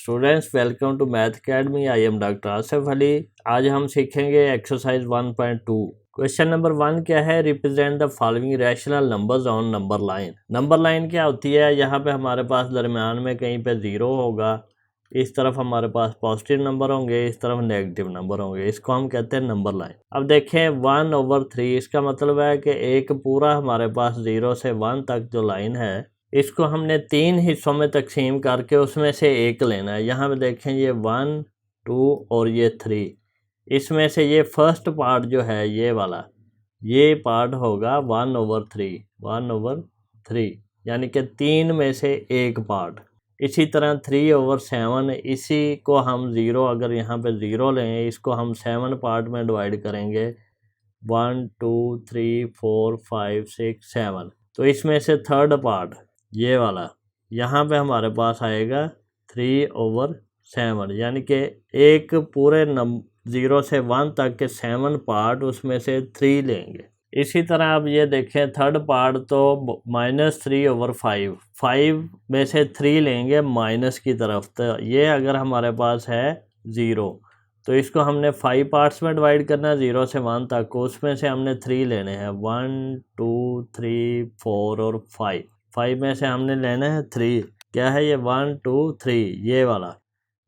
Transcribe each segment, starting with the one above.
Students welcome to Math Academy. I am doctor Asif Ali. आज हम सीखेंगे एक्सरसाइज 1.2। क्वेश्चन नंबर 1 क्या है? Represent the following rational numbers on number line. Number line क्या होती है? यहाँ पे हमारे पास दरमियान में कहीं पे 0 होगा, इस तरफ हमारे पास पॉजिटिव नंबर होंगे, इस तरफ नेगेटिव नंबर होंगे। इसको हम कहते हैं नंबर लाइन। अब देखें 1/3, इसका मतलब है कि एक पूरा हमारे पास 0 से 1 तक जो लाइन है इसको हमने 3 हिस्सों में तकसीम करके उसमें से एक लेना है। यहाँ पे देखें ये 1, 2 और ये 3। इसमें से ये फर्स्ट पार्ट जो है ये वाला, ये पार्ट होगा 1/3, 1/3 यानी कि 3 में से एक पार्ट। इसी तरह 3/7, इसी को हम 0, अगर यहाँ पे 0 लें, इसको हम 7 पार्ट में डिवाइड करेंगे, 1, 2, 3, 4, 5, 6, 7। तो इसमें से थर्ड पार्ट ये वाला यहाँ पे हमारे पास आएगा 3/7, यानी कि एक पूरे 0 से 1 तक के 7 पार्ट, उसमें से 3 लेंगे। इसी तरह अब ये देखें थर्ड पार्ट तो -3/5, 5 में से 3 लेंगे माइनस की तरफ। तो ये अगर हमारे पास है 0 तो इसको हमने 5 पार्ट्स में डिवाइड करना है 0 से 1 तक, उसमें से हमने 3 लेने हैं, 1, 2, 3, 4 और 5। 5 में से हमने लेना है 3। क्या है ये? 1, 2, 3 ये वाला।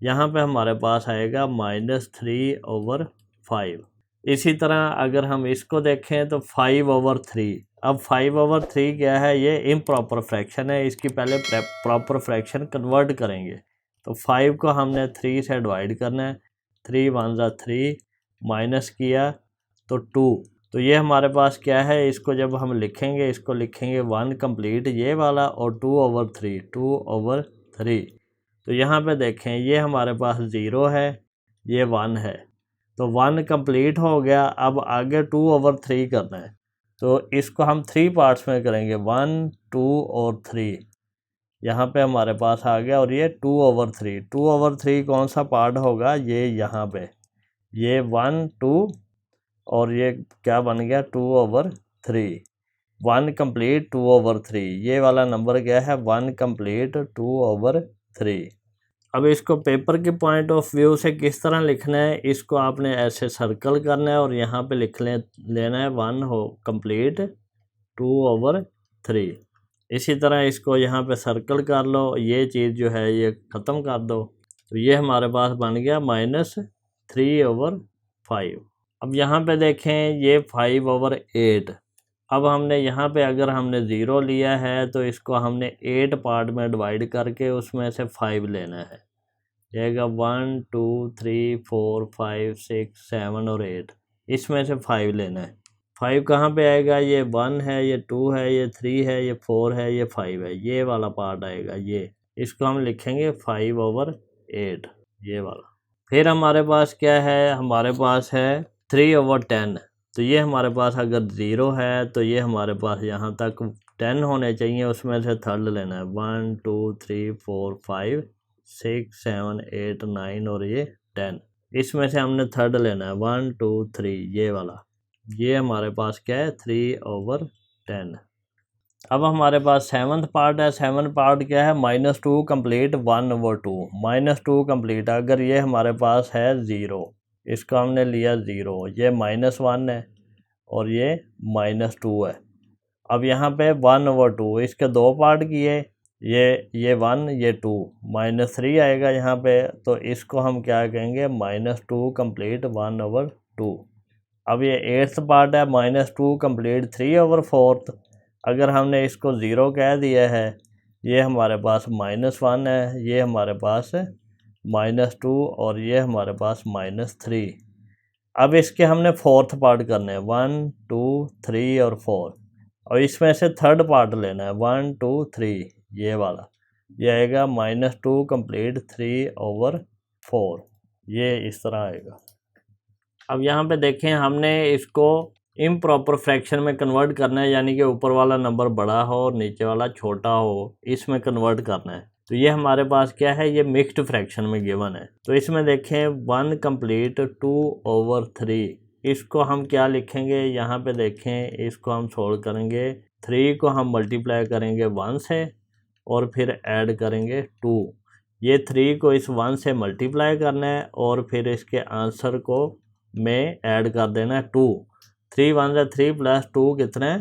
यहाँ पे हमारे पास आएगा -3/5। इसी तरह अगर हम इसको देखें तो 5/3। अब 5/3 क्या है? ये इम्प्रॉपर फ्रैक्शन है, इसकी पहले प्रॉपर फ्रैक्शन कन्वर्ट करेंगे। तो 5 को हमने 3 से डिवाइड करना है, 3 1 जा 3, माइनस किया तो 2। तो ये हमारे पास क्या है? इसको जब हम लिखेंगे, इसको लिखेंगे 1 कंप्लीट ये वाला और 2/3, 2/3। तो यहाँ पे देखें ये हमारे पास 0 है, ये 1 है, तो 1 कंप्लीट हो गया। अब आगे 2/3 करना है, तो इसको हम 3 पार्ट्स में करेंगे, 1, 2 और 3। यहाँ पे हमारे पास आ गया और ये 2/3। 2/3 कौन सा पार्ट होगा? ये यहाँ पे, ये 1, 2 और ये क्या बन गया? 2/3। 1 कंप्लीट 2/3, ये वाला नंबर क्या है? 1 कंप्लीट 2/3। अब इसको पेपर के पॉइंट ऑफ व्यू से किस तरह लिखना है? इसको आपने ऐसे सर्कल करना है और यहाँ पे लिख लेना है 1 हो कंप्लीट 2/3। इसी तरह इसको यहाँ पे सर्कल कर लो, ये चीज़ जो है ये ख़त्म कर दो, तो ये हमारे पास बन गया -3/5। अब यहाँ पे देखें ये 5/8। अब हमने यहाँ पे अगर हमने 0 लिया है तो इसको हमने 8 पार्ट में डिवाइड करके उसमें से 5 लेना है। जाएगा 1, 2, 3, 4, 5, 6, 7 और 8, इसमें से 5 लेना है। 5 कहाँ पे आएगा? ये 1 है, ये 2 है, ये 3 है, ये 4 है, ये 5 है, ये वाला पार्ट आएगा। ये इसको हम लिखेंगे 5/8 ये वाला। फिर हमारे पास क्या है? हमारे पास है 3/10। तो ये हमारे पास अगर 0 है तो ये हमारे पास यहाँ तक 10 होने चाहिए, उसमें से थर्ड लेना है, 1, 2, 3, 4, 5, 6, 7, 8, 9 और ये 10। इसमें से हमने थर्ड लेना है, 1, 2, 3 ये वाला। ये हमारे पास क्या है? 3/10। अब हमारे पास 7th पार्ट है। 7th पार्ट क्या है? -2 कंप्लीट 1/2, -2 कंप्लीट। अगर ये हमारे पास है 0, इसका हमने लिया 0, ये -1 है और ये -2 है। अब यहाँ पे 1/2, इसके 2 पार्ट किए, ये 1 ये 2, -3 आएगा यहाँ पे, तो इसको हम क्या कहेंगे? -2 कंप्लीट 1/2। अब ये 8th पार्ट है, -2 कंप्लीट 3/4। अगर हमने इसको 0 कह दिया है, ये हमारे पास -1 है, ये हमारे पास -2 और ये हमारे पास -3। अब इसके हमने 4th पार्ट करने हैं, 1, 2, 3 और 4, और इसमें से थर्ड पार्ट लेना है, 1, 2, 3 ये वाला। ये आएगा -2 कंप्लीट 3/4, ये इस तरह आएगा। अब यहाँ पे देखें हमने इसको इम्प्रॉपर फ्रैक्शन में कन्वर्ट करना है, यानी कि ऊपर वाला नंबर बड़ा हो और नीचे वाला छोटा हो, इसमें कन्वर्ट करना है। तो ये हमारे पास क्या है? ये मिक्स्ड फ्रैक्शन में गिवन है। तो इसमें देखें 1 कंप्लीट 2/3, इसको हम क्या लिखेंगे? यहाँ पे देखें इसको हम सोल्व करेंगे, 3 को हम मल्टीप्लाई करेंगे 1 से और फिर ऐड करेंगे 2, ये 3 को इस 1 से मल्टीप्लाई करना है और फिर इसके आंसर को में ऐड कर देना है 2। 3 1 जा 3 प्लस 2 कितने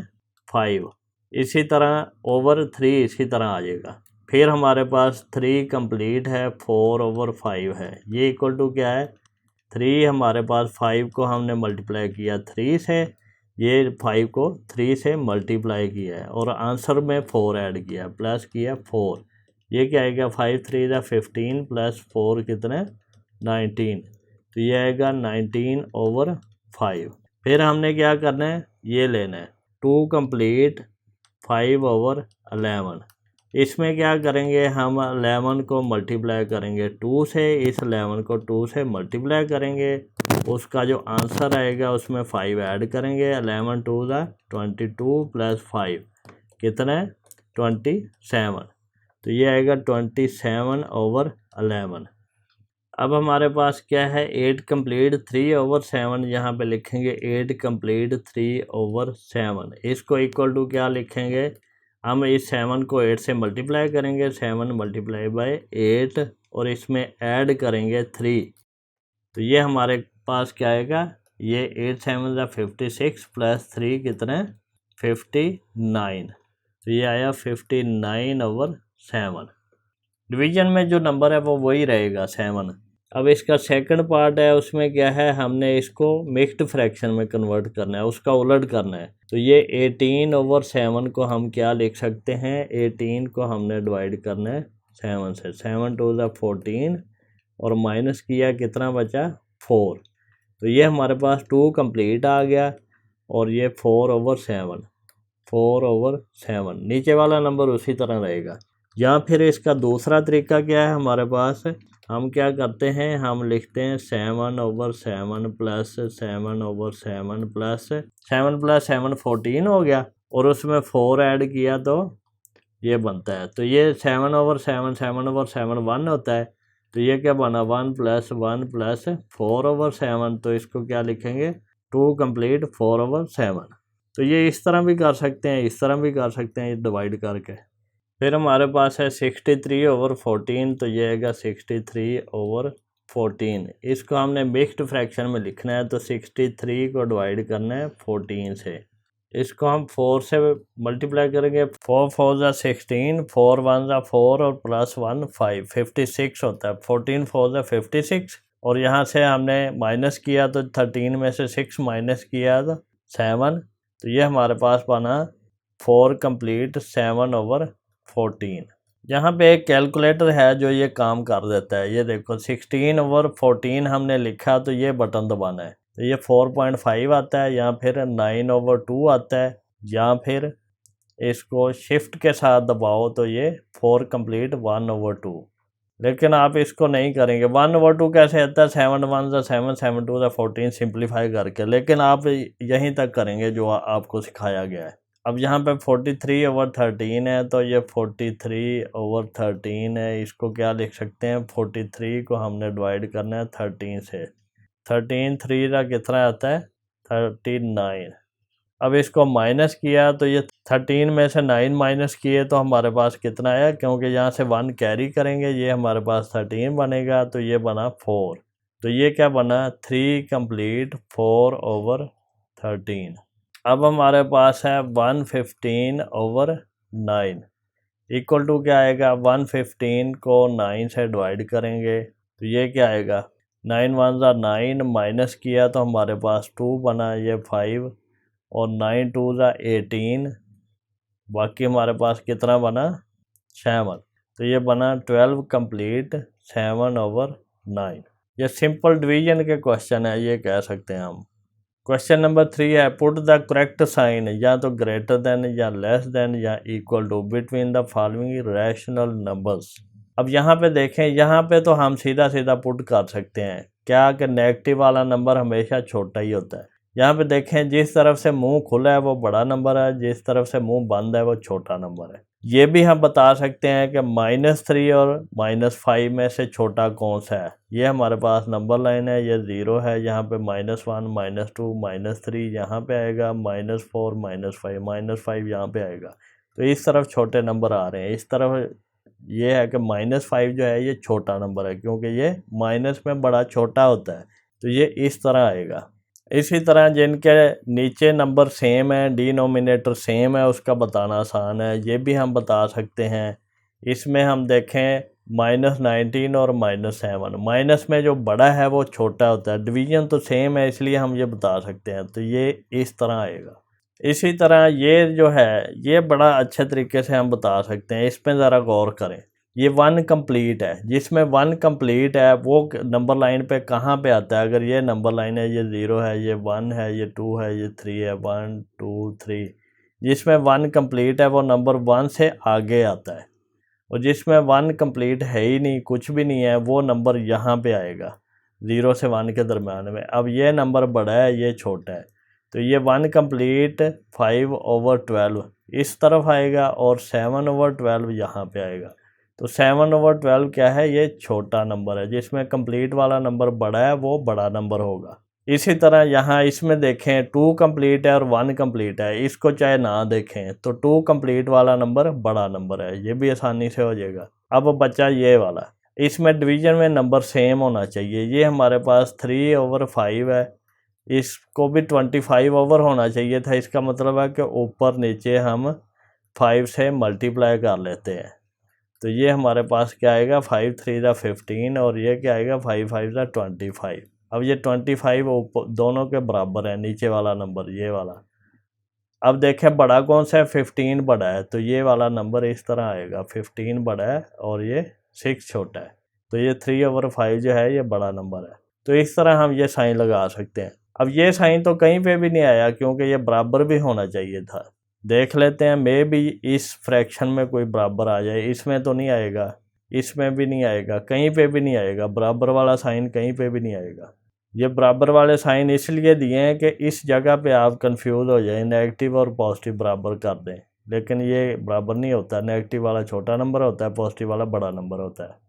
5। इसी तरह ओवर 3 इसी तरह आ जाएगा। फिर हमारे पास 3 कंप्लीट है, 4 ओवर 5 है, ये इक्वल टू क्या है 3। हमारे पास 5 को हमने मल्टीप्लाई किया 3 से, ये 5 को 3 से मल्टीप्लाई किया है और आंसर में 4 ऐड किया प्लस किया 4। ये क्या आएगा 5 3 जा 15 प्लस 4 कितने 19। तो ये आएगा 19 ओवर 5। फिर हमने क्या करना है ये लेना है 2 कंप्लीट 5 ओवर 11। इसमें क्या करेंगे हम 11 को मल्टीप्लाई करेंगे 2 से, इस 11 को 2 से मल्टीप्लाई करेंगे, उसका जो आंसर आएगा उसमें 5 ऐड करेंगे। 11 2 ज़ा 22 प्लस 5 कितने 27। तो ये आएगा 27 ओवर 11। अब हमारे पास क्या है 8 कंप्लीट 3 ओवर 7, यहाँ पे लिखेंगे 8 कंप्लीट 3 ओवर 7। इसको इक्वल टू क्या लिखेंगे हम इस 7 को 8 से मल्टीप्लाई करेंगे, 7 मल्टीप्लाई बाय 8 और इसमें ऐड करेंगे 3। तो ये हमारे पास क्या आएगा ये 8 7 ज़ा 56 प्लस 3 कितने 59। तो ये आया 59 ओवर 7। डिवीजन में जो नंबर है वो वही रहेगा 7। अब इसका सेकंड पार्ट है, उसमें क्या है हमने इसको मिक्स्ड फ्रैक्शन में कन्वर्ट करना है, उसका उलट करना है। तो ये 18 ओवर 7 को हम क्या लिख सकते हैं 18 को हमने डिवाइड करना है 7 से, 7 2 ज़ा 14 और माइनस किया कितना बचा 4। तो ये हमारे पास 2 कंप्लीट आ गया और ये 4 ओवर 7, 4 ओवर 7। नीचे वाला नंबर उसी तरह रहेगा। या फिर इसका दूसरा तरीका क्या है हमारे पास, हम क्या करते हैं हम लिखते हैं 7 over 7 plus 7 over 7 plus 7 plus 7 14 हो गया और उसमें 4 ऐड किया तो ये बनता है। तो ये 7 ओवर 7 7 ओवर 7 1 होता है। तो ये क्या बना 1 प्लस 1 प्लस 4 ओवर 7। तो इसको क्या लिखेंगे 2 कंप्लीट 4 ओवर 7। तो ये इस तरह भी कर सकते हैं, इस तरह भी कर सकते हैं, ये डिवाइड करके। फिर हमारे पास है 63 ओवर 14। तो ये आएगा 63 ओवर 14। इसको हमने मिक्स्ड फ्रैक्शन में लिखना है, तो 63 को डिवाइड करना है 14 से। इसको हम 4 से मल्टीप्लाई करेंगे, 4 4 ज़ा 16, 4 1 ज़ा 4 और प्लस 1 5, 56 होता है। 14 4 ज़ा 56 और यहाँ से हमने माइनस किया तो 13 में से 6 माइनस किया तो 7। तो ये हमारे पास बना 4 कंप्लीट 7 ओवर 14। यहाँ पे एक कैलकुलेटर है जो ये काम कर देता है। ये देखो 16 ओवर 14 हमने लिखा तो ये बटन दबाना है, तो ये 4.5 आता है, या फिर 9 ओवर 2 आता है, या फिर इसको शिफ्ट के साथ दबाओ तो ये 4 कंप्लीट 1 ओवर 2। लेकिन आप इसको नहीं करेंगे। 1 ओवर 2 कैसे आता है 7 1 ज़ा 7 7 2 ज़ा 14 सिंप्लीफाई करके, लेकिन आप यहीं तक करेंगे जो आपको सिखाया गया है। अब यहाँ पे 43 ओवर 13 है, तो ये 43 ओवर 13 है। इसको क्या लिख सकते हैं 43 को हमने डिवाइड करना है 13 से। 13 3 का कितना आता है 39। अब इसको माइनस किया तो ये 13 में से 9 माइनस किए तो हमारे पास कितना आया, क्योंकि यहाँ से 1 कैरी करेंगे, ये हमारे पास 13 बनेगा, तो ये बना 4। तो ये क्या बना 3 कंप्लीट 4 ओवर 13। अब हमारे पास है 115 ओवर 9 इक्वल टू क्या आएगा 115 को 9 से डिवाइड करेंगे तो ये क्या आएगा 9 1 ज़ा 9 माइनस किया तो हमारे पास 2 बना, ये 5 और 9 2 ज़ा 18, बाकी हमारे पास कितना बना 7। तो ये बना 12 कंप्लीट 7 ओवर 9। ये सिंपल डिवीजन के क्वेश्चन है, ये कह सकते हैं हम। क्वेश्चन नंबर 3 है पुट द करेक्ट साइन या तो ग्रेटर देन या लेस देन या equal to between the following rational numbers. अब यहाँ पे देखें, यहाँ पे तो हम सीधा सीधा पुट कर सकते हैं क्या कि नेगेटिव वाला नंबर हमेशा छोटा ही होता है। यहाँ पे देखें जिस तरफ से मुंह खुला है वो बड़ा नंबर है, जिस तरफ से मुंह बंद है वो छोटा नंबर है। ये भी हम बता सकते हैं कि -3 और -5 में से छोटा कौन सा है। ये हमारे पास नंबर लाइन है, ये 0 है, यहाँ पे -1 -2 -3 यहाँ पे आएगा, -4 -5 -5 यहाँ पे आएगा। तो इस तरफ छोटे नंबर आ रहे हैं, इस तरफ ये है कि -5 जो है ये छोटा नंबर है, क्योंकि ये माइनस में बड़ा छोटा होता है, तो ये इस तरह आएगा। इसी तरह जिनके नीचे नंबर सेम है, डिनोमिनेटर सेम है, उसका बताना आसान है, ये भी हम बता सकते हैं। इसमें हम देखें -19 और -7, माइनस में जो बड़ा है वो छोटा होता है, डिवीजन तो सेम है इसलिए हम ये बता सकते हैं, तो ये इस तरह आएगा। इसी तरह ये जो है ये बड़ा अच्छे तरीके से हम बता सकते हैं, इस पर ज़रा गौर करें। ये 1 कंप्लीट है, जिसमें 1 कंप्लीट है वो नंबर लाइन पे कहाँ पे आता है? अगर ये नंबर लाइन है, ये 0 है, ये 1 है, ये 2 है, ये 3 है, 1 2 3, जिसमें 1 कंप्लीट है वो नंबर 1 से आगे आता है, और जिसमें 1 कंप्लीट है ही नहीं, कुछ भी नहीं है, वो नंबर यहाँ पे आएगा 0 से 1 के दरम्यान में। अब ये नंबर बड़ा है, ये छोटा है, तो ये 1 कंप्लीट 5/12 इस तरफ आएगा और 7/12 यहाँ पे आएगा। तो 7/12 क्या है? ये छोटा नंबर है, जिसमें कंप्लीट वाला नंबर बड़ा है वो बड़ा नंबर होगा। इसी तरह यहाँ इसमें देखें 2 कंप्लीट है और 1 कंप्लीट है, इसको चाहे ना देखें तो 2 कंप्लीट वाला नंबर बड़ा नंबर है, ये भी आसानी से हो जाएगा। अब बचा ये वाला, इसमें डिवीजन में नंबर सेम होना चाहिए। ये हमारे पास 3/5 है, इसको भी 25 ओवर होना चाहिए था। इसका मतलब है कि ऊपर नीचे हम 5 से मल्टीप्लाई कर लेते हैं, तो ये हमारे पास क्या आएगा? 5 3 15 और ये क्या आएगा? 5 5 25। अब ये 25 दोनों के बराबर है, नीचे वाला नंबर ये वाला। अब देखें बड़ा कौन सा है? 15 बड़ा है, तो ये वाला नंबर इस तरह आएगा, 15 बड़ा है और ये 6 छोटा है, तो ये 3/5 जो है ये बड़ा नंबर है। तो इस तरह हम ये साइन लगा सकते हैं। अब ये साइन तो कहीं पे भी नहीं आया, क्योंकि ये बराबर भी होना चाहिए था। देख लेते हैं, मे भी इस फ्रैक्शन में कोई बराबर आ जाए। इसमें तो नहीं आएगा, इसमें भी नहीं आएगा, कहीं पे भी नहीं आएगा, बराबर वाला साइन कहीं पे भी नहीं आएगा। ये बराबर वाले साइन इसलिए दिए हैं कि इस जगह पे आप कंफ्यूज हो जाए, नेगेटिव और पॉजिटिव बराबर कर दें, लेकिन ये बराबर नहीं होता। नेगेटिव वाला छोटा नंबर होता है, पॉजिटिव वाला बड़ा नंबर होता है।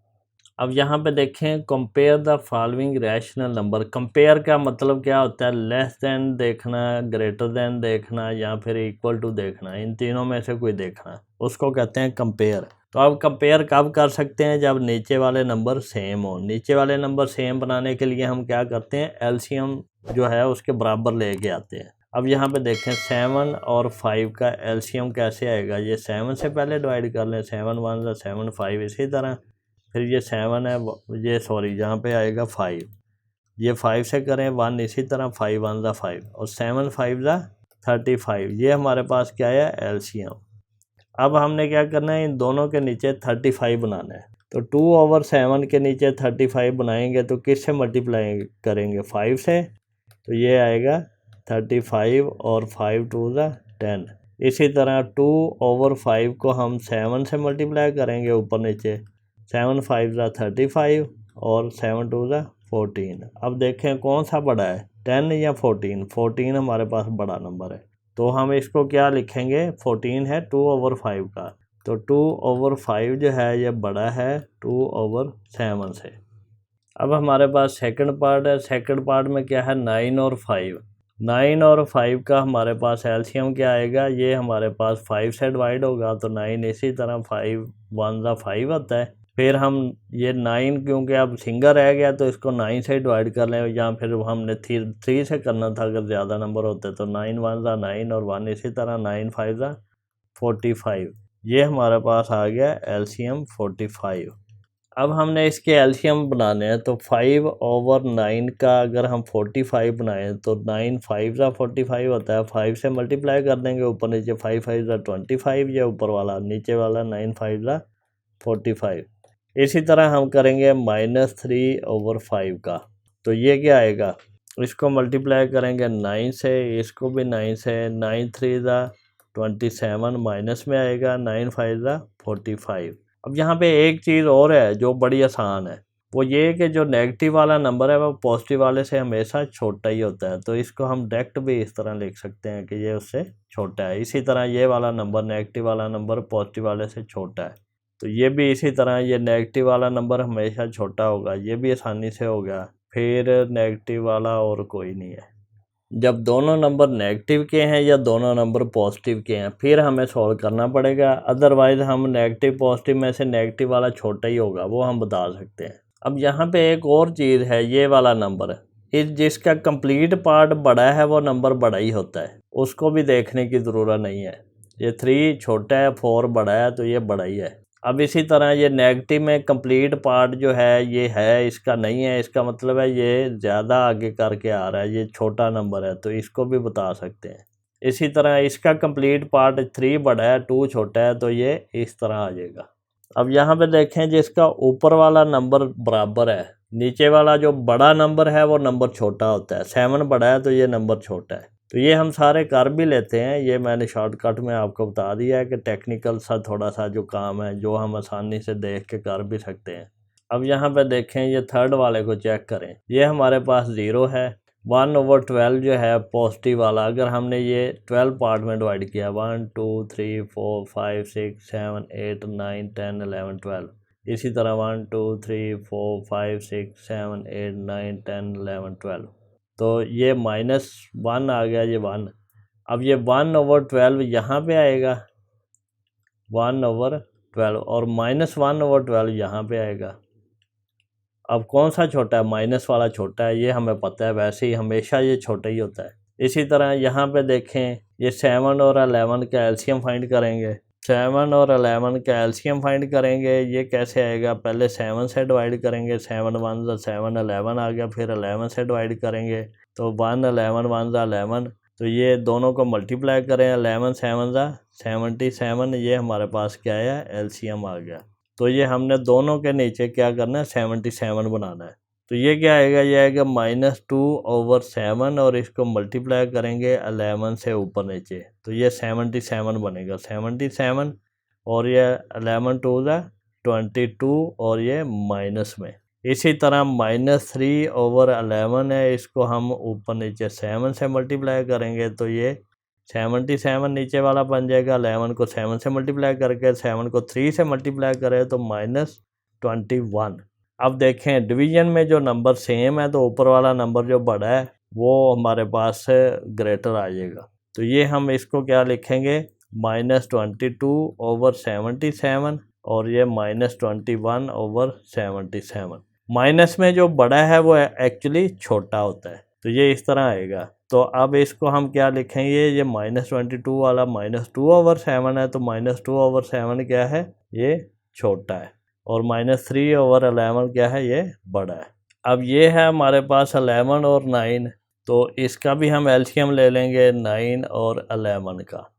अब यहाँ पे देखें, compare the following rational number. Compare का मतलब क्या होता है? लेस देन देखना, ग्रेटर देन देखना, या फिर इक्वल टू देखना, इन तीनों में से कोई देखना, उसको कहते हैं कंपेयर। तो अब कंपेयर कब कर सकते हैं? जब नीचे वाले नंबर सेम हो। नीचे वाले नंबर सेम बनाने के लिए हम क्या करते हैं? एलसीएम जो है उसके बराबर लेके आते हैं। अब यहाँ पे देखें 7 और 5 का एलसीएम कैसे आएगा? ये 7 से पहले डिवाइड कर लें, 7 1 7 5, इसी तरह फिर ये 7 है, ये सॉरी यहाँ पे आएगा 5, ये 5 से करें 1, इसी तरह 5 1 5 और 7 5 35। ये हमारे पास क्या है? एलसीएम। अब हमने क्या करना है? इन दोनों के नीचे 35 बनाना है, तो 2/7 के नीचे 35 बनाएंगे तो किससे मल्टीप्लाई करेंगे? 5 से, तो ये आएगा 35 और 5 2 10। इसी तरह 2/5 को हम 7 से मल्टीप्लाई करेंगे ऊपर नीचे, 7 5 35 और 7 2 14। अब देखें कौन सा बड़ा है, 10 या 14? 14 हमारे पास बड़ा नंबर है, तो हम इसको क्या लिखेंगे? 14 है 2/5 का, तो 2/5 जो है ये बड़ा है 2/7 से। अब हमारे पास सेकंड पार्ट है। सेकंड पार्ट में क्या है? 9 और 5। 9 और 5 का हमारे पास एलसीएम क्या आएगा? ये हमारे पास 5 से डिवाइड होगा, तो 9 इसी तरह 5 1 5 आता है। फिर हम ये 9, क्योंकि अब सिंगल रह गया तो इसको 9 से डिवाइड कर लें, या फिर हमने 3 से करना था अगर ज़्यादा नंबर होते, तो 9 1 9 और 1, इसी तरह 9 5 45। ये हमारे पास आ गया एलसीएम 45। अब हमने इसके एलसीएम बनाने हैं, तो 5/9 का अगर हम 45 बनाएं तो 9 5 45 होता है, 5 से मल्टीप्लाई कर देंगे ऊपर नीचे, 5 5 25, ये ऊपर वाला, नीचे वाला 9 5 45। इसी तरह हम करेंगे -3/5 का, तो ये क्या आएगा? इसको मल्टीप्लाई करेंगे 9 से, इसको भी 9 से, 9 3 27 माइनस में आएगा, 9 5 45। अब यहाँ पे एक चीज़ और है जो बड़ी आसान है, वो ये कि जो नेगेटिव वाला नंबर है वो पॉजिटिव वाले से हमेशा छोटा ही होता है, तो इसको हम डायरेक्ट भी इस तरह लिख सकते हैं कि ये उससे छोटा है। इसी तरह ये वाला नंबर, नेगेटिव वाला नंबर पॉजिटिव वाले से छोटा है, तो ये भी इसी तरह, ये नेगेटिव वाला नंबर हमेशा छोटा होगा, ये भी आसानी से हो गया। फिर नेगेटिव वाला और कोई नहीं है, जब दोनों नंबर नेगेटिव के हैं या दोनों नंबर पॉजिटिव के हैं फिर हमें सॉल्व करना पड़ेगा, अदरवाइज़ हम नेगेटिव पॉजिटिव में से नेगेटिव वाला छोटा ही होगा, वो हम बता सकते हैं। अब यहाँ पे एक और चीज़ है, ये वाला नंबर जिसका कंप्लीट पार्ट बड़ा है वो नंबर बड़ा ही होता है, उसको भी देखने की ज़रूरत नहीं है। ये 3 छोटा है, 4 बड़ा है, तो ये बड़ा ही है। अब इसी तरह ये नेगेटिव में कंप्लीट पार्ट जो है ये है, इसका नहीं है, इसका मतलब है ये ज़्यादा आगे करके आ रहा है, ये छोटा नंबर है, तो इसको भी बता सकते हैं। इसी तरह इसका कंप्लीट पार्ट 3 बड़ा है, 2 छोटा है, तो ये इस तरह आ जाएगा। अब यहाँ पे देखें, जिसका ऊपर वाला नंबर बराबर है, नीचे वाला जो बड़ा नंबर है वो नंबर छोटा होता है। 7 बड़ा है तो ये नंबर छोटा है। तो ये हम सारे कर भी लेते हैं, ये मैंने शॉर्टकट में आपको बता दिया है कि टेक्निकल सा थोड़ा सा जो काम है जो हम आसानी से देख के कर भी सकते हैं। अब यहाँ पे देखें, ये थर्ड वाले को चेक करें, ये हमारे पास 0 है। 1/12 जो है पॉजिटिव वाला, अगर हमने ये 12 पार्ट में डिवाइड किया, 1 2 3 4 5 6 7 8 9 10 11 12, इसी तरह 1 2 3 4 5 6 7 8 9 10 11 12, तो ये -1 आ गया, ये 1। अब ये 1/12 यहाँ पे आएगा, 1/12, और -1/12 यहाँ पे आएगा। अब कौन सा छोटा है? माइनस वाला छोटा है, ये हमें पता है, वैसे ही हमेशा ये छोटा ही होता है। इसी तरह यहाँ पे देखें, ये 7 और 11 का एलसीएम फाइंड करेंगे। 7 और 11 का एलसीएम फाइंड करेंगे, ये कैसे आएगा? पहले 7 से डिवाइड करेंगे, 7 1 7 11 आ गया, फिर 11 से डिवाइड करेंगे, तो 1 11 1 11, तो ये दोनों को मल्टीप्लाई करें, 11 7 77, ये हमारे पास क्या आया? एलसीएम आ गया। तो ये हमने दोनों के नीचे क्या करना है? 77 बनाना है। तो ये क्या आएगा? ये आएगा -2/7, और इसको मल्टीप्लाई करेंगे 11 से ऊपर नीचे, तो ये 77 बनेगा। 77 और ये 11 2 22, और ये माइनस में। इसी तरह -3/11 है, इसको हम ऊपर नीचे 7 से मल्टीप्लाई करेंगे, तो ये 77 नीचे वाला बन जाएगा। 11 को 7 से मल्टीप्लाई करके 7 को 3 से मल्टीप्लाई करें तो -21। अब देखें, डिवीजन में जो नंबर सेम है तो ऊपर वाला नंबर जो बड़ा है वो हमारे पास ग्रेटर आ जाएगा। तो ये हम इसको क्या लिखेंगे? -22/77, और ये -21/77। माइनस में जो बड़ा है वो एक्चुअली छोटा होता है, तो ये इस तरह आएगा। तो अब इसको हम क्या लिखेंगे? ये -22 वाला -2/7 है, तो -2/7 क्या है? ये छोटा है, और -3/11 क्या है? ये बड़ा है। अब ये है हमारे पास 11 और 9, तो इसका भी हम एलसीएम ले लेंगे 9 और 11 का।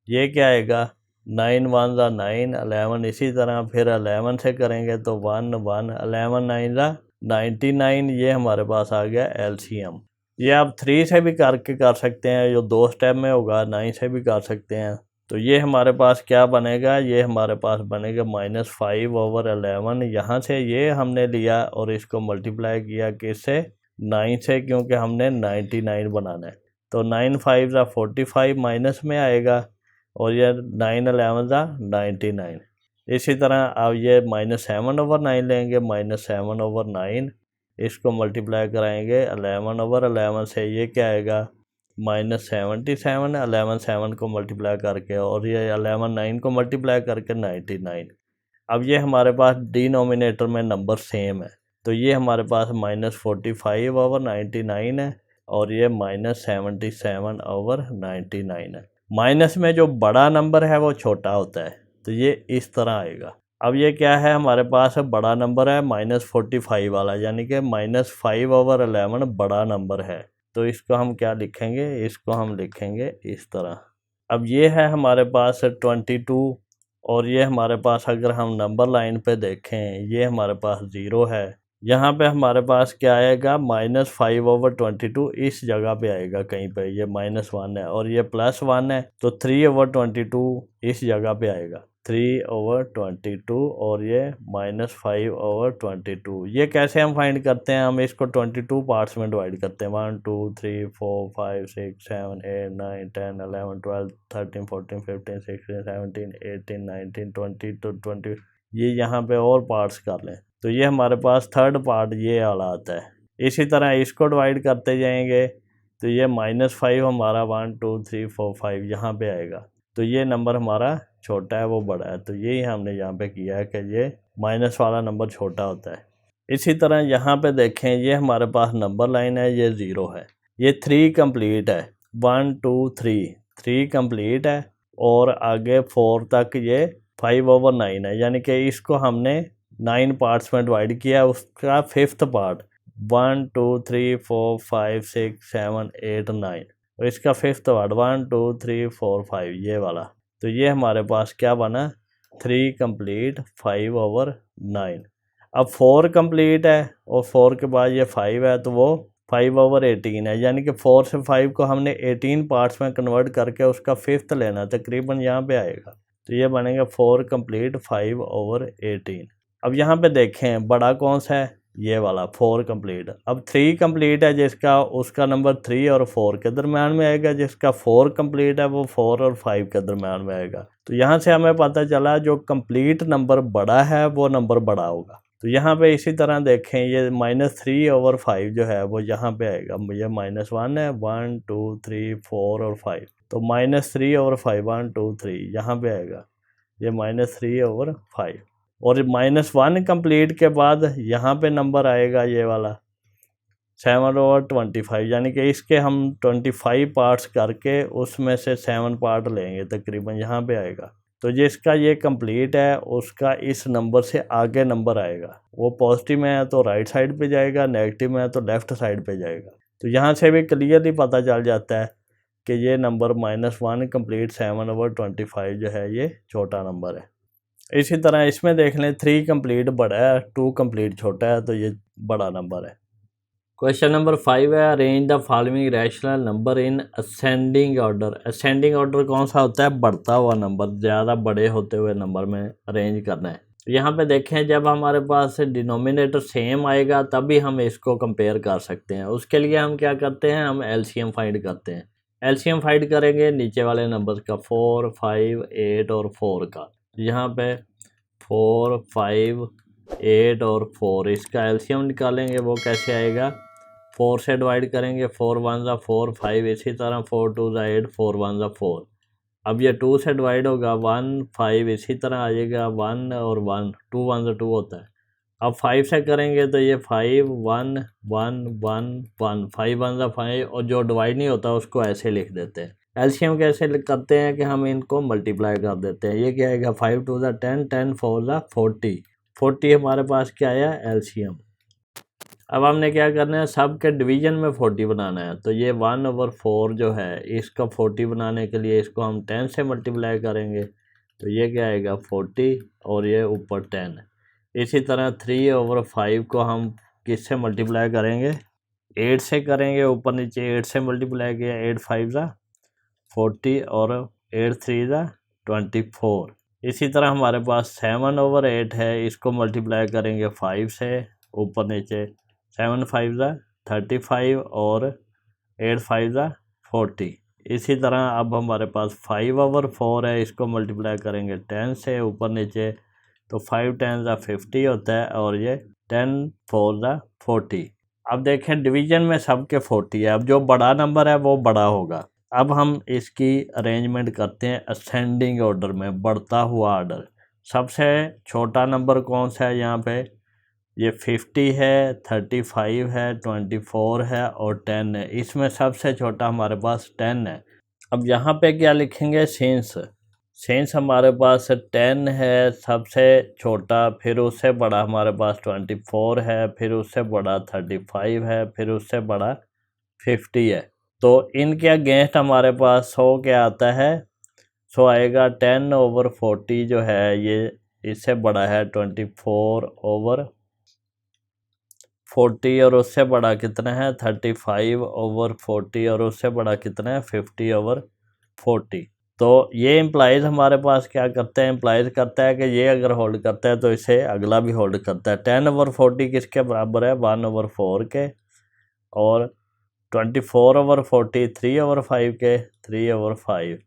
ये क्या आएगा? 9 1 9, 11, इसी तरह फिर 11 से करेंगे तो 1 1, 11 9 99, ये हमारे पास आ गया एलसीएम। ये आप 3 से भी करके कर सकते हैं, जो 2 स्टेप में होगा। 9 से भी कर सकते हैं। तो ये हमारे पास क्या बनेगा? ये हमारे पास बनेगा -5/11। यहाँ से ये हमने लिया और इसको मल्टीप्लाई किया किससे? 9 से, क्योंकि हमने 99 बनाना है। तो 9 5 45 माइनस में आएगा, और ये 9 11 99। इसी तरह अब ये -7/9 लेंगे, -7/9, इसको मल्टीप्लाई कराएंगे 11/11 से, ये क्या आएगा? -77, 11 7 को मल्टीप्लाई करके, और ये 11 9 को मल्टीप्लाई करके 99। अब ये हमारे पास डिनोमिनेटर में नंबर सेम है, तो ये हमारे पास -45/99 है, और ये -77/99 है। माइनस में जो बड़ा नंबर है वो छोटा होता है, तो ये इस तरह आएगा। अब ये क्या है? हमारे पास बड़ा नंबर है -45 वाला, यानी कि -5/11 बड़ा नंबर है। तो इसको हम क्या लिखेंगे? इसको हम लिखेंगे इस तरह। अब ये है हमारे पास 22, और ये हमारे पास अगर हम नंबर लाइन पे देखें, ये हमारे पास 0 है। यहाँ पे हमारे पास क्या आएगा? -5/22 इस जगह पे आएगा कहीं पे, ये -1 है, और ये +1 है, तो 3/22 इस जगह पे आएगा, 3/22, और ये -5/22। ये कैसे हम फाइंड करते हैं? हम इसको 22 पार्ट्स में डिवाइड करते हैं, 1 2 3 4 5 6 7 8 9 10 11 12 13 14 15 16 17 18 19 20 to 20, ये यहाँ पे और पार्ट्स कर लें, तो ये हमारे पास थर्ड पार्ट ये वाला आता है। इसी तरह इसको डिवाइड करते जाएंगे, तो ये -5 हमारा 1 2 3 4 5 यहाँ पे आएगा। तो ये नंबर हमारा छोटा है, वो बड़ा है। तो यही हमने यहाँ पे किया है कि ये माइनस वाला नंबर छोटा होता है। इसी तरह यहाँ पे देखें, ये हमारे पास नंबर लाइन है, ये 0 है, ये 3 कंप्लीट है, 1 2 3 कंप्लीट है, और आगे 4 तक ये 5/9 है, यानी कि इसको हमने 9 पार्ट्स में डिवाइड किया। उसका 5th पार्ट 1 2 3 4 5 6 7 8 9, और इसका 5th पार्ट 1 2 3 4 5 ये वाला। तो ये हमारे पास क्या बना, 3 कंप्लीट 5/9। अब 4 कंप्लीट है और 4 के बाद ये 5 है, तो वो 5/18 है, यानी कि 4 से 5 को हमने 18 पार्ट्स में कन्वर्ट करके उसका 5th लेना, तकरीबन यहाँ पे आएगा। तो ये बनेगा 4 कंप्लीट 5/18। अब यहाँ पे देखें बड़ा कौन सा है, ये वाला 4 कंप्लीट। अब 3 कंप्लीट है जिसका, उसका नंबर 3 और 4 के दरम्यान में आएगा। जिसका 4 कंप्लीट है वो 4 और 5 के दरम्यान में आएगा। तो यहाँ से हमें पता चला जो कंप्लीट नंबर बड़ा है वो नंबर बड़ा होगा। तो यहाँ पे इसी तरह देखें, ये -3/5 जो है वो यहाँ पे आएगा। ये -1 है, 1 2 3 4 और 5, तो -3/5 1 2 3 यहाँ पे आएगा, ये -3/5। और -1 कंप्लीट के बाद यहाँ पे नंबर आएगा ये वाला 7/25, यानी कि इसके हम 25 पार्ट्स करके उसमें से 7 पार्ट लेंगे, तकरीबन यहाँ पे आएगा। तो जिसका ये कंप्लीट है उसका इस नंबर से आगे नंबर आएगा। वो पॉजिटिव में है तो राइट साइड पे जाएगा, नेगेटिव में है तो लेफ़्ट साइड पे जाएगा। तो यहाँ से भी क्लियरली पता चल जाता है कि ये नंबर -1 कंप्लीट 7/25 जो है ये छोटा नंबर है। इसी तरह इसमें देख लें, 3 कंप्लीट बड़ा है, 2 कंप्लीट छोटा है, तो ये बड़ा नंबर है। क्वेश्चन नंबर 5 है, arrange the following rational number in ascending order. Ascending order कौन सा होता है, बढ़ता हुआ नंबर, ज़्यादा बड़े होते हुए नंबर में अरेंज करना है। यहाँ पे देखें, जब हमारे पास डिनोमिनेटर सेम आएगा तभी हम इसको कंपेयर कर सकते हैं। उसके लिए हम क्या करते हैं, हम एलसीएम फाइंड करते हैं। एलसीएम फाइंड करेंगे नीचे वाले नंबर का, 4 5 8 और 4 का। यहाँ पे 4 5 8 और 4, इसका एलसीएम निकालेंगे, वो कैसे आएगा, 4 से डिवाइड करेंगे, 4 1 ज़ा 4 5, इसी तरह 4 2 ज़ा 8 4 1 ज़ा 4। अब ये 2 से डिवाइड होगा, 1 5, इसी तरह आ जाएगा 1 और 1, 2 1 ज़ा 2 होता है। अब 5 से करेंगे तो ये 5 1 1 1 1, 5 1 ज़ा 5, और जो डिवाइड नहीं होता उसको ऐसे लिख देते हैं। एलसीएम कैसे करते हैं कि हम इनको मल्टीप्लाई कर देते हैं। ये क्या आएगा, 5 2 ज़ा 10 10 4 ज़ा 40, 40 हमारे पास क्या आया, एलसीएम। अब हमने क्या करना है, सब के डिवीजन में 40 बनाना है। तो ये 1/4 जो है, इसका 40 बनाने के लिए इसको हम 10 से मल्टीप्लाई करेंगे, तो ये क्या आएगा 40, और ये ऊपर 10। इसी तरह 3/5 को हम किससे मल्टीप्लाई करेंगे, 8 से करेंगे, ऊपर नीचे 8 से मल्टीप्लाई किया, 8 5 ज़ा 40 और 8 3 ज़ा 24। इसी तरह हमारे पास 7/8 है, इसको मल्टीप्लाई करेंगे 5 से, ऊपर नीचे 7 5 ज़ा 35 और 8 5 ज़ा 40। इसी तरह अब हमारे पास 5/4 है, इसको मल्टीप्लाई करेंगे 10 से, ऊपर नीचे, तो 5 10 ज़ा 50 होता है, और ये 10 4 ज़ा 40। अब देखें डिवीजन में सब के 40 है। अब जो बड़ा नंबर है वो बड़ा होगा। अब हम इसकी अरेंजमेंट करते हैं असेंडिंग ऑर्डर में, बढ़ता हुआ ऑर्डर। सबसे छोटा नंबर कौन सा है, यहाँ पे ये 50 है, 35 है, 24 है और 10 है। इसमें सबसे छोटा हमारे पास 10 है। अब यहाँ पे क्या लिखेंगे, सिंस हमारे पास 10 है सबसे छोटा, फिर उससे बड़ा हमारे पास 24 है, फिर उससे बड़ा 35 है, फिर उससे बड़ा 50 है। तो इनके अगेंस्ट हमारे पास 100 क्या आता है, 100 आएगा 10/40 जो है ये इससे बड़ा है 24/40, और उससे बड़ा कितना है 35/40, और उससे बड़ा कितना है 50/40। तो ये इम्प्लाइज हमारे पास क्या करते हैं, इम्प्लाइज करता है कि ये अगर होल्ड करता है तो इसे अगला भी होल्ड करता है। 10/40 किसके बराबर है, 1/4 के, और 24/40 3/5 के, 3/5,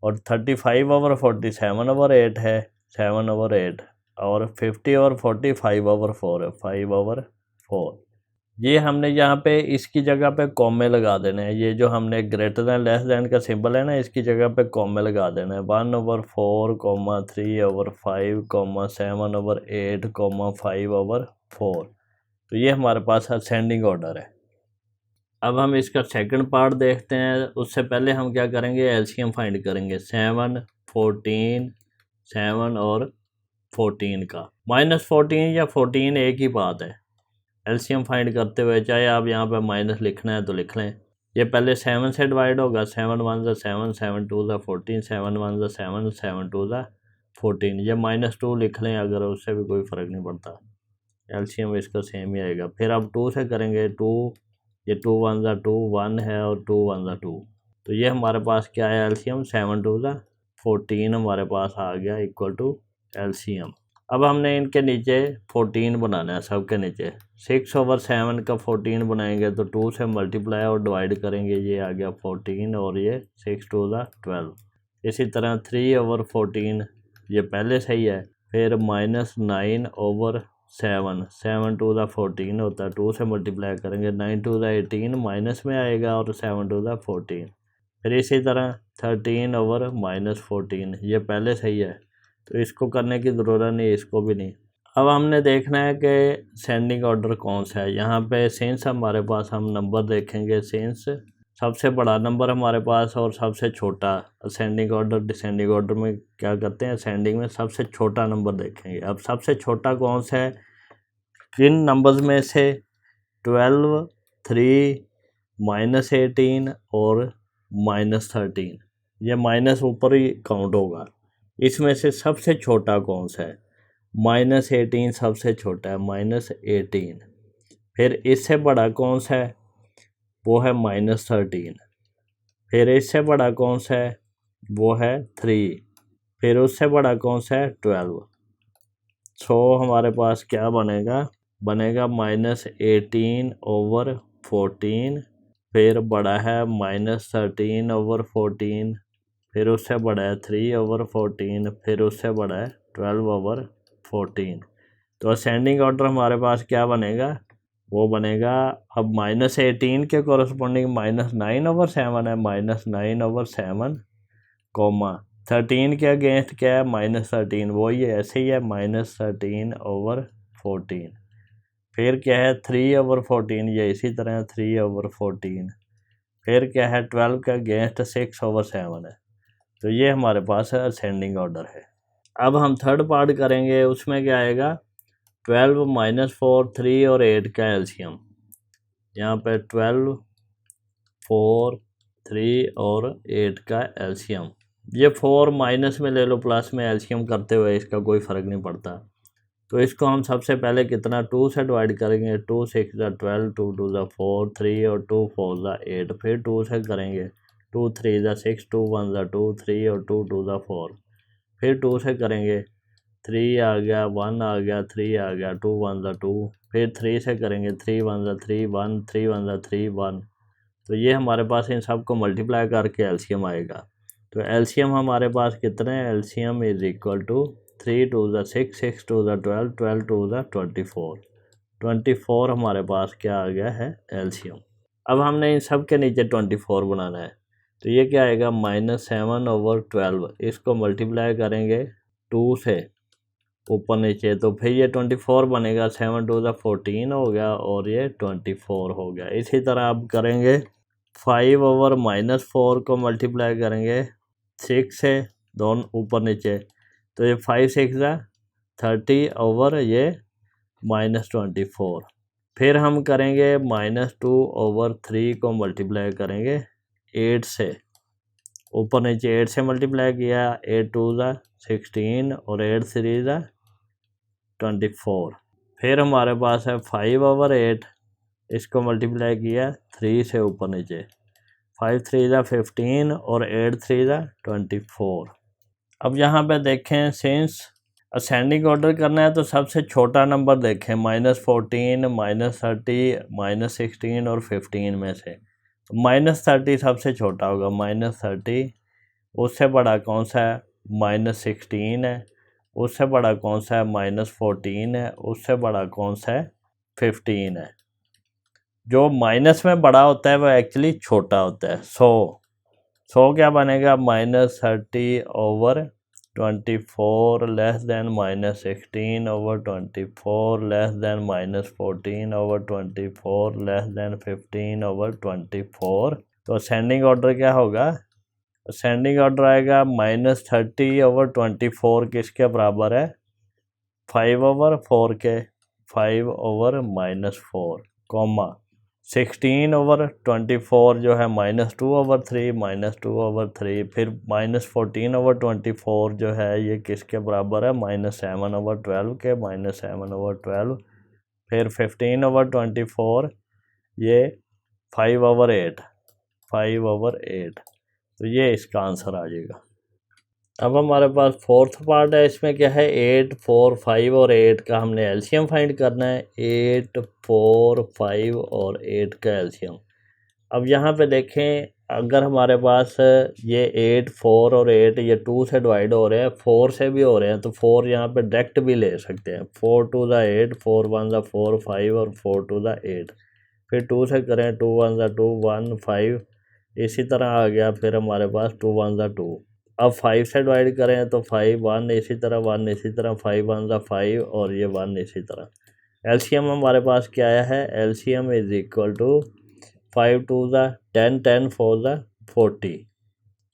और 35/40 7/8 है, 7/8, और 50/40 5/4 है, 5/4। ये हमने यहाँ पे इसकी जगह पे कॉमे लगा देने हैं। ये जो हमने ग्रेटर दैन लेस दैन का सिंबल है ना, इसकी जगह पे कॉमे लगा देना है। 1/4, 3/5, 7/8, 5/4। तो ये हमारे पास असेंडिंग ऑर्डर है। अब हम इसका सेकंड पार्ट देखते हैं। उससे पहले हम क्या करेंगे, एलसीएम फाइंड करेंगे 7, 14, 7 और 14 का। -14 या 14 एक ही बात है। एलसीएम फाइंड करते हुए चाहे आप यहाँ पे माइनस लिखना है तो लिख लें। ये पहले 7 से डिवाइड होगा। 7 1 7, 7 2 14, 7 1 7, 7 2 14। ये -2 लिख लें अगर, उससे भी कोई फ़र्क नहीं पड़ता। एलसीएम इसका सेम ही आएगा। फिर अब 2 से करेंगे। 2, ये 2 1 2 1 है और 2 1 2। तो ये हमारे पास क्या है एलसीएम, 7 2 14 हमारे पास आ गया इक्वल टू एलसीएम। अब हमने इनके नीचे 14 बनाना है, सबके नीचे 6/7 का 14 बनाएंगे तो 2 से मल्टीप्लाई और डिवाइड करेंगे, ये आ गया 14 और ये 6 2 12। इसी तरह 3/14 ये पहले से ही है। फिर -9/7, 7 2 14 होता है, 2 से मल्टीप्लाई करेंगे, 9 2 18 माइनस में आएगा और 7 2 14। फिर इसी तरह 13/-14 ये पहले से ही है, तो इसको करने की ज़रूरत नहीं, इसको भी नहीं। अब हमने देखना है कि सेंडिंग ऑर्डर कौन सा है। यहाँ पे सिंस हमारे पास, हम नंबर देखेंगे, सिंस सबसे बड़ा नंबर हमारे पास और सबसे छोटा। असेंडिंग ऑर्डर डिसेंडिंग ऑर्डर में क्या करते हैं, असेंडिंग में सबसे छोटा नंबर देखेंगे। अब सबसे छोटा कौन सा है, किन नंबर्स में से 12, 3, -18 और -13, ये माइनस ऊपर ही काउंट होगा। इसमें से सबसे छोटा कौन सा है, -18 सबसे छोटा है, -18। फिर इससे बड़ा कौन सा है, वो है -13। फिर इससे बड़ा कौन सा है, वो है 3। फिर उससे बड़ा कौन सा है, 12। सो हमारे पास क्या बनेगा, -18/14। फिर बड़ा है -13/14। फिर उससे बड़ा है 3/14। फिर उससे बड़ा है 12/14। तो असेंडिंग ऑर्डर हमारे पास क्या बनेगा, वो बनेगा, अब -18 के कॉरस्पॉन्डिंग -9/7 है, -9/7, 13 के अगेंस्ट क्या है, -13, वही है, ऐसे ही है, -13/14। फिर क्या है 3/14, ये इसी तरह 3/14। फिर क्या है 12 के अगेंस्ट 6/7 है। तो ये हमारे पास असेंडिंग ऑर्डर है। अब हम थर्ड पार्ट करेंगे, उसमें क्या आएगा, 12 -4, 3 और 8 का एलसीएम। यहाँ पे 12, 4, 3 और 8 का एलसीएम। ये 4 माइनस में ले लो, प्लस में एलसीएम करते हुए इसका कोई फ़र्क नहीं पड़ता। तो इसको हम सबसे पहले कितना, 2 से डिवाइड करेंगे। 2 6 12, 2 2 4, 3 और 2 4 8। फिर 2 से करेंगे, 2 3 6, 2 1 2, 3 और 2 2 4। फिर 2 से करेंगे, 3 आ गया, 1 आ गया, 3 आ गया, 2 1 2। फिर 3 से करेंगे, 3 1 3 1, 3 1 3 1। तो ये हमारे पास इन सब को मल्टीप्लाई करके एलसीएम आएगा। तो एलसीएम हमारे पास कितने हैं, एलसीएम इज इक्वल टू 3 2 6, 6 2 12, 12 2 24। 24 हमारे पास क्या आ गया है, एलसीएम। अब हमने इन सब के नीचे 24 बनाना है। तो ये क्या आएगा, -7/12। इसको मल्टीप्लाई करेंगे 2 से ऊपर नीचे, तो फिर ये 24 बनेगा। 7 2 14 हो गया और ये 24 हो गया। इसी तरह अब करेंगे 5/-4 को मल्टीप्लाई करेंगे 6 से, दोनों ऊपर नीचे, तो ये 5 6 30 ओवर ये -24। फिर हम करेंगे -2/3 को मल्टीप्लाई करेंगे 8 से, ऊपर नीचे 8 से मल्टीप्लाई किया, 8 2 16 और 8 3 24। फिर हमारे पास है 5/8, इसको मल्टीप्लाई किया 3 से ऊपर नीचे, 5 3 15 और 8 3 24। अब यहाँ पे देखें, सिंस असेंडिंग ऑर्डर करना है तो सबसे छोटा नंबर देखें, -14, -30, -16 और 15 में से। -30 सबसे छोटा होगा, -30। उससे बड़ा कौन सा है, -16 है। उससे बड़ा कौन सा है, -14 है। उससे बड़ा कौन सा है, 15 है। जो माइनस में बड़ा होता है वो एक्चुअली छोटा होता है। 100 क्या बनेगा, -30/24 less than -16/24 less than -14/24 less than 15/24। तो असेंडिंग ऑर्डर क्या होगा, असेंडिंग ऑर्डर आएगा -30/24 किसके बराबर है, 5/4 के, 5/-4 कॉमा 16/24 जो है -2/3 -2/3, फिर -14/24 जो है ये किसके बराबर है, -7/12 के, -7/12, फिर 15/24 ये 5/8, तो ये इसका आंसर आ जाएगा। अब हमारे पास फोर्थ पार्ट है, इसमें क्या है 8, 4, 5 और 8 का हमने एलसीएम फाइंड करना है। 8, 4, 5 और 8 का एलसीएम। अब यहाँ पे देखें, अगर हमारे पास ये 8, 4 और 8 ये 2 से डिवाइड हो रहे हैं, 4 से भी हो रहे हैं, तो 4 यहाँ पे डायरेक्ट भी ले सकते हैं। 4 2 ज़ा 8, 4 1 ज़ा 4 5 और 4 2 ज़ा 8, फिर 2 से करें 2 1 ज़ा 2 1 5, इसी तरह आ गया। फिर हमारे पास 2 1 ज़ा 2। अब 5 से डिवाइड करें तो 5 1 इसी तरह, 1 इसी तरह, 5 1 ज़ा 5 और ये 1 इसी तरह। एलसीएम हमारे पास क्या आया है, एलसीएम इज इक्वल टू 5 2 ज़ा 10, 10 4 ज़ा 40।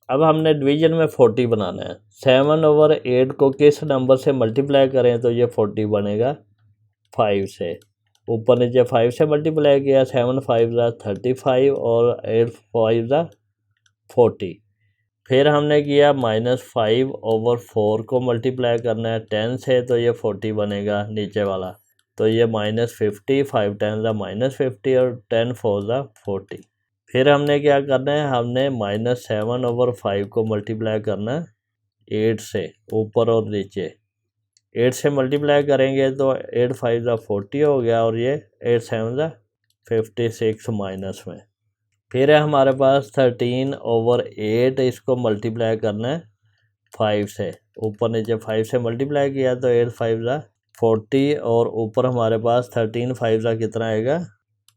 अब हमने डिवीजन में 40 बनाना है। 7/8 को किस नंबर से मल्टीप्लाई करें तो ये 40 बनेगा, 5 से। ऊपर नीचे 5 से मल्टीप्लाई किया, 7 5 ज़ा 35 और 8 5 ज़ा 40। फिर हमने किया -5/4 को मल्टीप्लाई करना है 10 से, तो ये 40 बनेगा नीचे वाला। तो ये -50, 5 10 ज़ा -50 और 10 4 ज़ा 40। फिर हमने क्या करना है, हमने -7/5 को मल्टीप्लाई करना है 8 से, ऊपर और नीचे। 8 से मल्टीप्लाई करेंगे तो 8 5 ज़ा 40 हो गया और ये 8 7 ज़ा 56 माइनस में। फिर है हमारे पास 13/8, इसको मल्टीप्लाई करना है 5 से, ऊपर नीचे 5 से मल्टीप्लाई किया तो 8 5 ज़ा 40 और ऊपर हमारे पास 13 5 ज़ा कितना आएगा,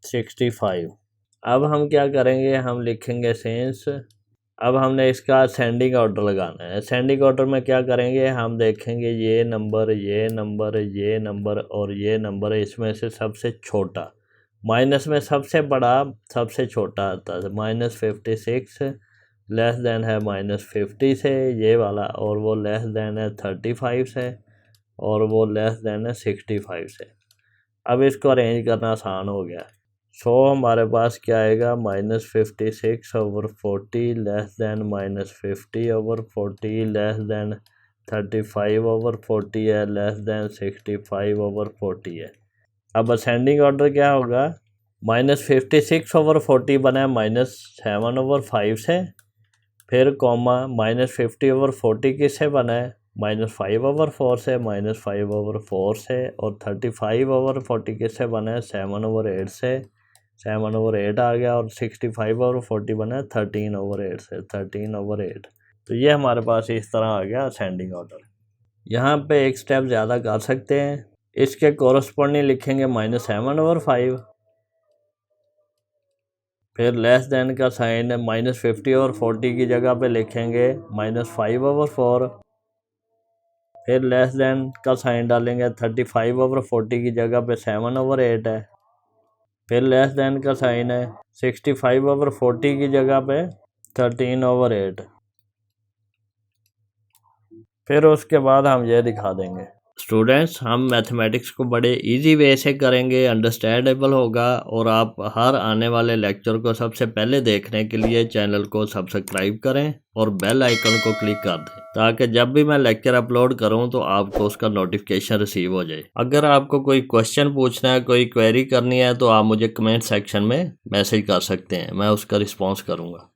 65। अब हम क्या करेंगे, हम लिखेंगे सेंस। अब हमने इसका असेंडिंग ऑर्डर लगाना है। असेंडिंग ऑर्डर में क्या करेंगे, हम देखेंगे ये नंबर, ये नंबर, ये नंबर और ये नंबर है, इसमें से सबसे छोटा, माइनस में सबसे बड़ा सबसे छोटा आता है। -56 लेस देन है -50 से ये वाला, और वो लेस देन है 35 से, और वो लेस देन है 65 से। अब इसको अरेंज करना आसान हो गया। सो हमारे पास क्या आएगा, -56/40 लेस देन -50/40 लेस देन 35/40 है, लेस देन 65/40 है। अब असेंडिंग ऑर्डर क्या होगा, -56/40 बना है -7/5 से, फिर कॉमा -50/40 किससे बना है, -5/4 से, -5/4 से, और 35/40 किससे बना है, 7/8 से, 7/8 आ गया, और 65/40 बना है 13/8 से, 13/8। तो ये हमारे पास इस तरह आ गया असेंडिंग ऑर्डर। यहाँ पे एक स्टेप ज़्यादा कर सकते हैं, इसके कोरस्पॉन्डिंग लिखेंगे -7/5, फिर लेस देन का साइन -50/40 की जगह पे लिखेंगे -5/4, फिर लेस देन का साइन डालेंगे 35/40 की जगह पे 7/8 है, फिर लेस देन का साइन है 65/40 की जगह पे 13/8। फिर उसके बाद हम ये दिखा देंगे। स्टूडेंट्स, हम मैथमेटिक्स को बड़े इजी वे से करेंगे, अंडरस्टैंडेबल होगा, और आप हर आने वाले लेक्चर को सबसे पहले देखने के लिए चैनल को सब्सक्राइब करें और बेल आइकन को क्लिक कर दें, ताकि जब भी मैं लेक्चर अपलोड करूं तो आपको उसका नोटिफिकेशन रिसीव हो जाए। अगर आपको कोई क्वेश्चन पूछना है, कोई क्वेरी करनी है, तो आप मुझे कमेंट सेक्शन में मैसेज कर सकते हैं, मैं उसका रिस्पॉन्स करूँगा।